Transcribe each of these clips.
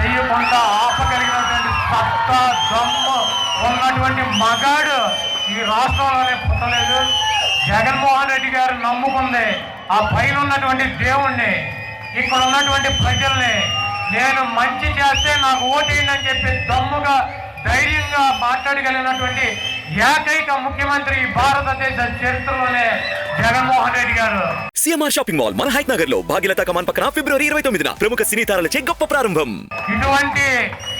చెయ్యకుండా ఆపగలిగినటువంటి సత్తా దమ్ము ఉన్నటువంటి మగాడు ఈ రాష్ట్రంలోనే పుట్టలేదు. జగన్మోహన్ రెడ్డి గారు నమ్ముకుంది ఆ పైన ఉన్నటువంటి దేవుణ్ణి, ఇక్కడ ఉన్నటువంటి ప్రజల్ని. నేను మంచి చేస్తే నాకు ఓటేయండి అని చెప్పి దమ్ముగా ధైర్యంగా మాట్లాడగలిగినటువంటి ఏకైక ముఖ్యమంత్రి భారతదేశ చరిత్రలోనే జగన్మోహన్ రెడ్డి గారు. సిఎంఆర్ షాపింగ్ మాల్ మన హైట్ నగర్ లో భాగ్యలతా కమాన్ పక్కన ఫిబ్రవరి 29న ప్రముఖ సినీ తారలచే గొప్ప ప్రారంభం. ఇటువంటి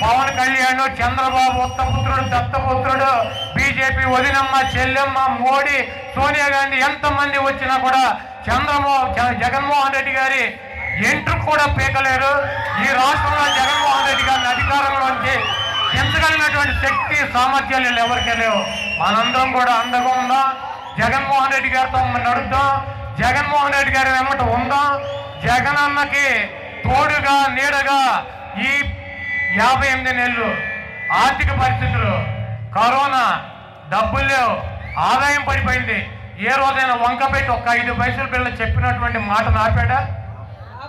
పవన్ కళ్యాణ్, చంద్రబాబు ఉత్తపుత్రుడు, దత్తపుత్రుడు, బీజేపీ వదినమ్మ, చెల్లెమ్మ, మోడీ, సోనియా గాంధీ ఎంతమంది వచ్చినా కూడా జగన్మోహన్ రెడ్డి గారి ఎంట్రుకు కూడా పీకలేరు. ఈ రాష్ట్రంలో జగన్మోహన్ రెడ్డి గారిని అధికారంలోంచి ఎంచగలిగినటువంటి శక్తి సామర్థ్యాలు ఎవరికీ లేవు. మనందరం కూడా అండగా ఉందాం, జగన్మోహన్ రెడ్డి గారితో నడుద్దాం, జగన్మోహన్ రెడ్డి గారి వెంబట ఉందాం. జగన్ అన్నకి తోడుగా నీడగా ఈ 58 నెలలు ఆర్థిక పరిస్థితులు, కరోనా, డబ్బులు లేవు, ఆదాయం పడిపోయింది. ఏ రోజైనా వంక పెట్టి ఒక్క 5 పైసల పిల్లలు చెప్పినటువంటి మాట నాపాడా?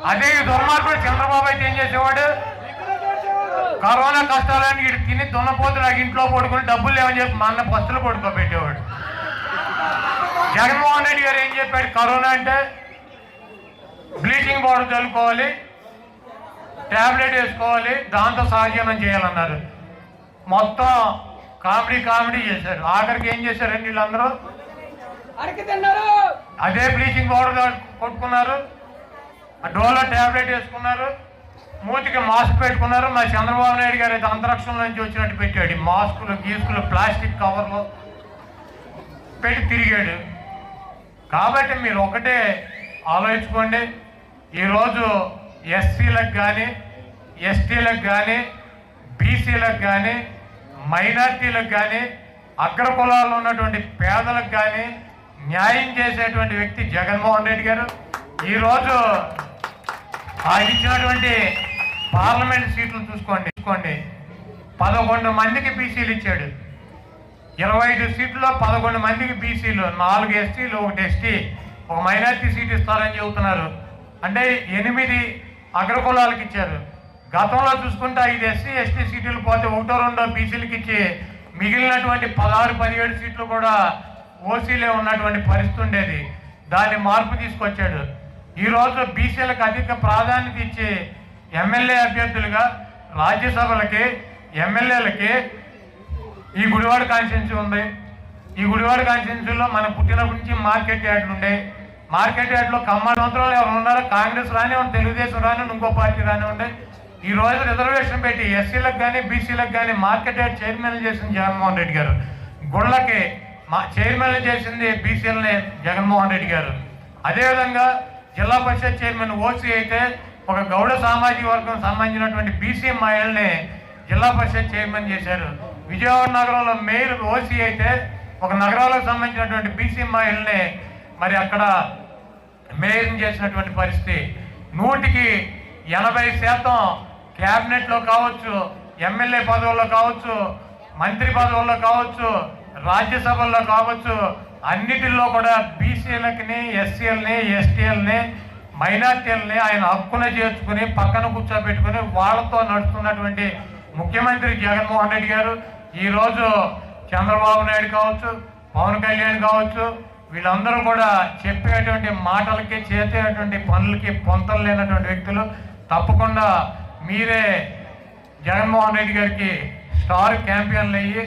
అదే ఈ దుర్మార్గుడు చంద్రబాబు అయితే ఏం చేసేవాడు? కరోనా కష్టాలని ఇటు తిని దున్నపోతులు ఇంట్లో పడుకుని డబ్బులు లేవని చెప్పి మా అన్న బస్సులు పడుకోబెట్టేవాడు. జగన్మోహన్ రెడ్డి గారు ఏం చెప్పాడు? కరోనా అంటే బ్లీచింగ్ పౌడర్ చల్లుకోవాలి, ట్యాబ్లెట్ వేసుకోవాలి, దాంతో సహజీవనం చేయాలన్నారు. మొత్తం కామెడీ చేశారు. ఆఖరికి ఏం చేశారండి వీళ్ళందరూ? అదే బ్లీచింగ్ పౌడర్ కొట్టుకున్నారు, డోలో ట్యాబ్లెట్ వేసుకున్నారు, మూతికి మాస్క్ పెట్టుకున్నారు. మా చంద్రబాబు నాయుడు గారు అయితే అంతరిక్షం నుంచి వచ్చినట్టు పెట్టాడు. మాస్కులు, గీసుకులు, ప్లాస్టిక్ కవర్లు పెట్టి తిరిగాడు. కాబట్టి మీరు ఒకటే ఆలోచించుకోండి, ఈరోజు ఎస్సీలకు కానీ, ఎస్టీలకు కానీ, బీసీలకు కానీ, మైనార్టీలకు కానీ, అగ్ర కులాల్లో ఉన్నటువంటి పేదలకు కానీ న్యాయం చేసేటువంటి వ్యక్తి జగన్మోహన్ రెడ్డి గారు. ఈరోజు ఆయన ఇచ్చినటువంటి పార్లమెంట్ సీట్లు చూసుకోండి, 11 మందికి బీసీలు ఇచ్చాడు. 25 సీట్లలో 11 మందికి బీసీలు, 4 ఎస్టీలు, 1 ఎస్టీ, 1 మైనార్టీ సీట్ ఇస్తారని చెబుతున్నారు. అంటే 8 అగ్రకులాలకు ఇచ్చారు. గతంలో చూసుకుంటే 5 ఎస్సీ ఎస్టీ సీట్లు పోతే 1-2 బీసీలకు ఇచ్చి మిగిలినటువంటి 16-17 సీట్లు కూడా ఓసీలే ఉన్నటువంటి పరిస్థితి ఉండేది. దాన్ని మార్పు తీసుకొచ్చాడు. ఈరోజు బీసీలకు అధిక ప్రాధాన్యత ఇచ్చి ఎమ్మెల్యే అభ్యర్థులుగా రాజ్యసభలకి, ఎమ్మెల్యేలకి ఈ గుడివాడ కాన్స్టిట్యున్సీ ఉంది. ఈ గుడివాడ కాన్స్టిట్యున్సీలో మనం పుట్టినప్పటి నుంచి మార్కెట్ యార్డులు ఉండే. మార్కెట్ యార్డులో కమ్మ సంవత్సరాలు ఎవరు ఉన్నారో కాంగ్రెస్ రానివ్వండి, తెలుగుదేశం రానివ్వండి, ఇంకో పార్టీ రానివ్వండి, ఈ రోజు రిజర్వేషన్ పెట్టి ఎస్సీలకు కానీ బీసీలకు కానీ మార్కెట్ యార్డ్ చైర్మన్ చేసింది జగన్మోహన్ రెడ్డి గారు. గుళ్ళకి చైర్మన్ చేసింది బీసీలని జగన్మోహన్ రెడ్డి గారు. అదేవిధంగా జిల్లా పరిషత్ చైర్మన్ ఓసీ అయితే ఒక గౌడ సామాజిక వర్గం సంబంధించినటువంటి బీసీ మహిళల్ని జిల్లా పరిషత్ చైర్మన్ చేశారు. విజయవాడ నగరంలో మేయర్ ఓసీ అయితే ఒక నగరాలకు సంబంధించినటువంటి బీసీ మహిళల్ని మరి అక్కడ మేయర్ని చేసినటువంటి పరిస్థితి. 100కి 80% క్యాబినెట్లో కావచ్చు, ఎమ్మెల్యే పదవుల్లో కావచ్చు, మంత్రి పదవుల్లో కావచ్చు, రాజ్యసభల్లో కావచ్చు, అన్నిటిల్లో కూడా బీసీలకి, ఎస్సీలని, ఎస్టీలని, మైనార్టీలని ఆయన హక్కున చేర్చుకుని పక్కన కూర్చోబెట్టుకుని వాళ్ళతో నడుస్తున్నటువంటి ముఖ్యమంత్రి జగన్మోహన్ రెడ్డి గారు. ఈరోజు చంద్రబాబు నాయుడు కావచ్చు, పవన్ కళ్యాణ్ కావచ్చు, వీళ్ళందరూ కూడా చెప్పేటువంటి మాటలకి, చేసేటువంటి పనులకి పొంతలు లేనటువంటి వ్యక్తులు. తప్పకుండా మీరే జగన్మోహన్ రెడ్డి గారికి స్టార్ క్యాంపియన్లు అయ్యి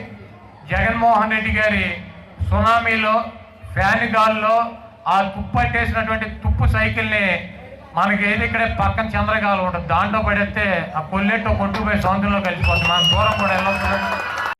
జగన్మోహన్ రెడ్డి గారి సునామీలో, ఫ్యాన్ గాల్లో ఆ తుప్పట్టేసినటువంటి తుప్పు సైకిల్ని మనకి ఏది ఇక్కడే పక్కన చంద్రగాలు ఉంటుంది, దాంట్లో పడేస్తే ఆ కొల్లెట్టో కొట్టుకుపోయి సముద్రంలో కలిసిపోతుంది. మనం దూరం కూడా వెళ్ళొచ్చు.